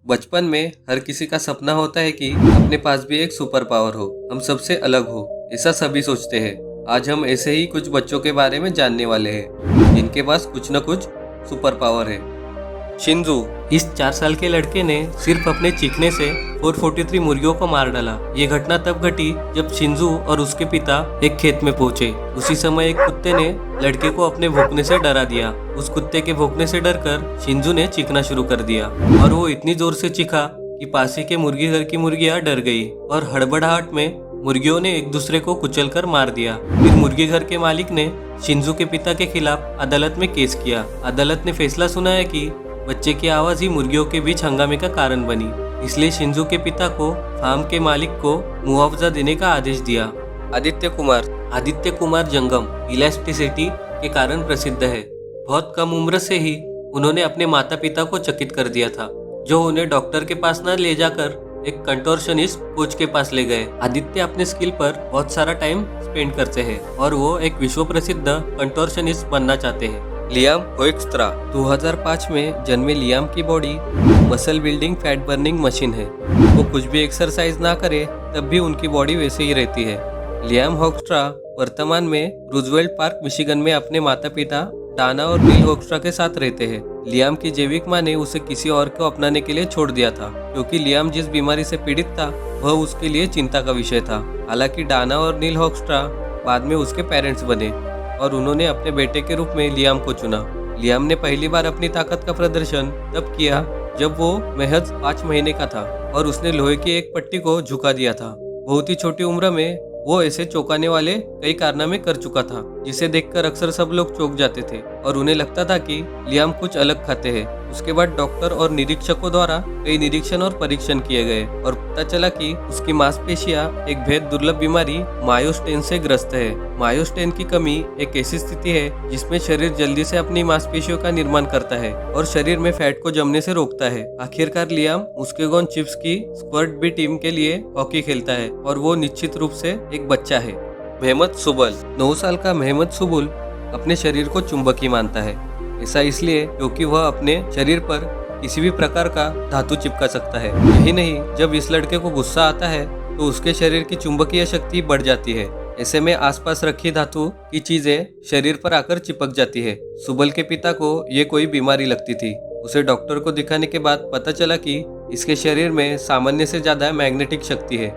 बचपन में हर किसी का सपना होता है कि अपने पास भी एक सुपर पावर हो, हम सबसे अलग हो, ऐसा सभी सोचते हैं। आज हम ऐसे ही कुछ बच्चों के बारे में जानने वाले हैं जिनके पास कुछ न कुछ सुपर पावर है। शिंजू, इस 4 साल के लड़के ने सिर्फ अपने चीखने से 443 मुर्गियों को मार डाला। ये घटना तब घटी जब शिंजू और उसके पिता एक खेत में पहुंचे। उसी समय एक कुत्ते ने लड़के को अपने भौंकने से डरा दिया। उस कुत्ते के भौंकने से डरकर शिंजू ने चीखना शुरू कर दिया और वो इतनी जोर से चीखा कि पास ही के मुर्गी घर की मुर्गियां डर गई और हड़बड़ाहट में मुर्गियों ने एक दूसरे को कुचलकर मार दिया। फिर मुर्गी घर के मालिक ने शिंजू के पिता के खिलाफ अदालत में केस किया। अदालत ने फैसला सुनाया कि बच्चे की आवाज ही मुर्गियों के बीच हंगामे का कारण बनी, इसलिए शिंजू के पिता को फार्म के मालिक को मुआवजा देने का आदेश दिया। आदित्य कुमार जंगम इलास्टिसिटी के कारण प्रसिद्ध है। बहुत कम उम्र से ही उन्होंने अपने माता पिता को चकित कर दिया था, जो उन्हें डॉक्टर के पास न ले जाकर एक कंटोर्शनिस्ट कोच के पास ले गए। आदित्य अपने स्किल पर बहुत सारा टाइम स्पेंड करते हैं और वो एक विश्व प्रसिद्ध कंटोर्शनिस्ट बनना चाहते हैं। लियाम होएक्स्ट्रा 2005 में जन्मे लियाम की body muscle building fat burning machine है। वो कुछ भी एक्सरसाइज ना करे तब भी उनकी बॉडी वैसे ही रहती है। लियाम होएक्स्ट्रा वर्तमान में रूजवेल्ट पार्क मिशिगन में अपने माता पिता डाना और नील होएक्स्ट्रा के साथ रहते हैं। लियाम की जैविक माँ ने उसे किसी और को अपनाने के लिए छोड़ दिया था, क्योंकि लियाम जिस बीमारी से पीड़ित था वह उसके लिए चिंता का विषय था। हालांकि डाना और नील होएक्स्ट्रा बाद में उसके पेरेंट्स बने और उन्होंने अपने बेटे के रूप में लियाम को चुना। लियाम ने पहली बार अपनी ताकत का प्रदर्शन तब किया जब वो महज 5 महीने का था और उसने लोहे की एक पट्टी को झुका दिया था। बहुत ही छोटी उम्र में वो ऐसे चौंकाने वाले कई कारनामे कर चुका था, जिसे देखकर अक्सर सब लोग चौंक जाते थे और उन्हें लगता था कि लियाम कुछ अलग खाते हैं। उसके बाद डॉक्टर और निरीक्षकों द्वारा कई निरीक्षण और परीक्षण किए गए और पता चला कि उसकी मांसपेशियां एक बेहद दुर्लभ बीमारी मायोस्टेन से ग्रस्त है। मायोस्टेन की कमी एक ऐसी स्थिति है जिसमें शरीर जल्दी से अपनी मांसपेशियों का निर्माण करता है और शरीर में फैट को जमने से रोकता है। आखिरकार लियाम मुस्केगॉन चिफ्स की स्क्वाड बी टीम के लिए हॉकी खेलता है और वो निश्चित रूप से एक बच्चा है। मेहमद सुबल 9 साल का मेहमद सुबुल अपने शरीर को चुंबकीय मानता है। ऐसा इसलिए क्योंकि वह अपने शरीर पर किसी भी प्रकार का धातु चिपका सकता है। यही नहीं, जब इस लड़के को गुस्सा आता है तो उसके शरीर की चुंबकीय शक्ति बढ़ जाती है। ऐसे में आसपास रखी धातु की चीजें शरीर पर आकर चिपक जाती है। सुबल के पिता को ये कोई बीमारी लगती थी। उसे डॉक्टर को दिखाने के बाद पता चला कि इसके शरीर में सामान्य से ज्यादा मैग्नेटिक शक्ति है।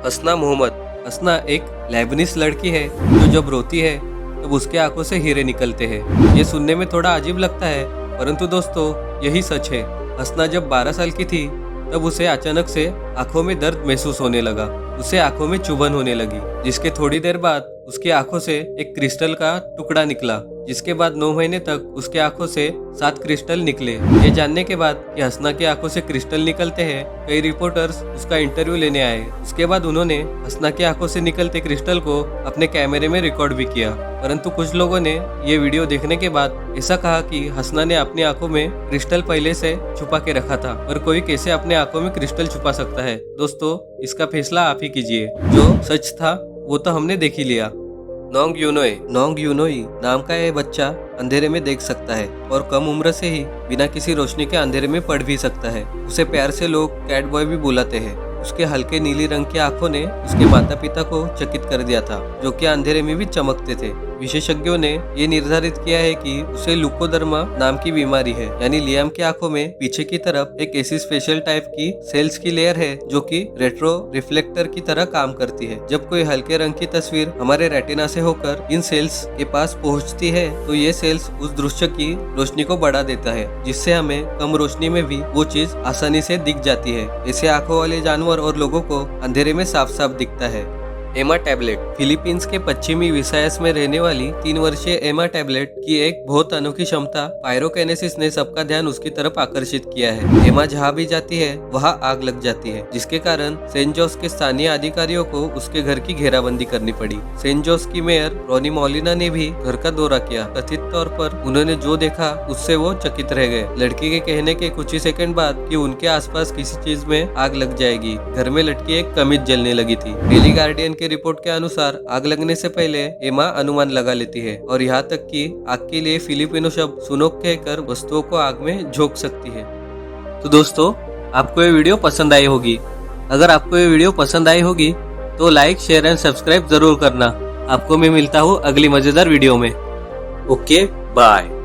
हसना मोहम्मद हसना एक लेबनीज लड़की है जो जब रोती है तब उसके आंखों से हीरे निकलते हैं। ये सुनने में थोड़ा अजीब लगता है, परंतु दोस्तों यही सच है। हसना जब 12 साल की थी तब उसे अचानक से आंखों में दर्द महसूस होने लगा। उसे आंखों में चुभन होने लगी, जिसके थोड़ी देर बाद उसकी आंखों से एक क्रिस्टल का टुकड़ा निकला, जिसके बाद 9 महीने तक उसके आंखों से 7 क्रिस्टल निकले। ये जानने के बाद कि हसना की आंखों से क्रिस्टल निकलते हैं, कई रिपोर्टर्स उसका इंटरव्यू लेने आए। उसके बाद उन्होंने हसना की आंखों से निकलते क्रिस्टल को अपने कैमरे में रिकॉर्ड भी किया, परंतु कुछ लोगों ने ये वीडियो देखने के बाद ऐसा कहा कि हसना ने अपनी आंखों में क्रिस्टल पहले से छुपा के रखा था, पर कोई कैसे अपने आंखों में क्रिस्टल छुपा सकता है। दोस्तों, इसका फैसला आप ही कीजिए। जो सच था वो तो हमने देख ही लिया। नोंग यूनोई नाम का यह बच्चा अंधेरे में देख सकता है और कम उम्र से ही बिना किसी रोशनी के अंधेरे में पढ़ भी सकता है। उसे प्यार से लोग कैट बॉय भी बुलाते हैं। उसके हल्के नीली रंग की आंखों ने उसके माता पिता को चकित कर दिया था, जो कि अंधेरे में भी चमकते थे। विशेषज्ञों ने ये निर्धारित किया है कि उसे लुकोदर्मा नाम की बीमारी है, यानी लियाम की आंखों में पीछे की तरफ एक ऐसी स्पेशल टाइप की सेल्स की लेयर है जो कि रेट्रो रिफ्लेक्टर की तरह काम करती है। जब कोई हल्के रंग की तस्वीर हमारे रेटिना से होकर इन सेल्स के पास पहुंचती है तो ये सेल्स उस दृश्य की रोशनी को बढ़ा देता है, जिससे हमें कम रोशनी में भी वो चीज आसानी से दिख जाती है। ऐसे आंखों वाले जानवर और लोगों को अंधेरे में साफ साफ दिखता है। एमा टैबलेट फिलीपींस के पश्चिमी विसायस में रहने वाली 3 वर्षीय एमा टैबलेट की एक बहुत अनोखी क्षमता पायरोकेनेसिस ने सबका ध्यान उसकी तरफ आकर्षित किया है। एमा जहाँ भी जाती है वहाँ आग लग जाती है, जिसके कारण सेंट जोस के स्थानीय अधिकारियों को उसके घर की घेराबंदी करनी पड़ी। सेंट जोस की मेयर रोनी मॉलिना ने भी घर का दौरा किया। कथित तौर पर उन्होंने जो देखा उससे वो चकित रह गए। लड़की के कहने के कुछ ही सेकंड बाद कि उनके आसपास किसी चीज में आग लग जाएगी, घर में लटकी एक कमीज जलने लगी थी। डेली गार्डियन की रिपोर्ट के अनुसार आग लगने से पहले एमा अनुमान लगा लेती है और यहाँ तक कि आग के लिए फिलिपिनो शब्द सुनोक कहकर वस्तुओं को आग में झोंक सकती है। तो दोस्तों, आपको ये वीडियो पसंद आई होगी। अगर आपको ये वीडियो पसंद आई होगी तो लाइक, शेयर एंड सब्सक्राइब जरूर करना। आपको मैं मिलता हूँ अगली मजेदार वीडियो में। Okay, bye.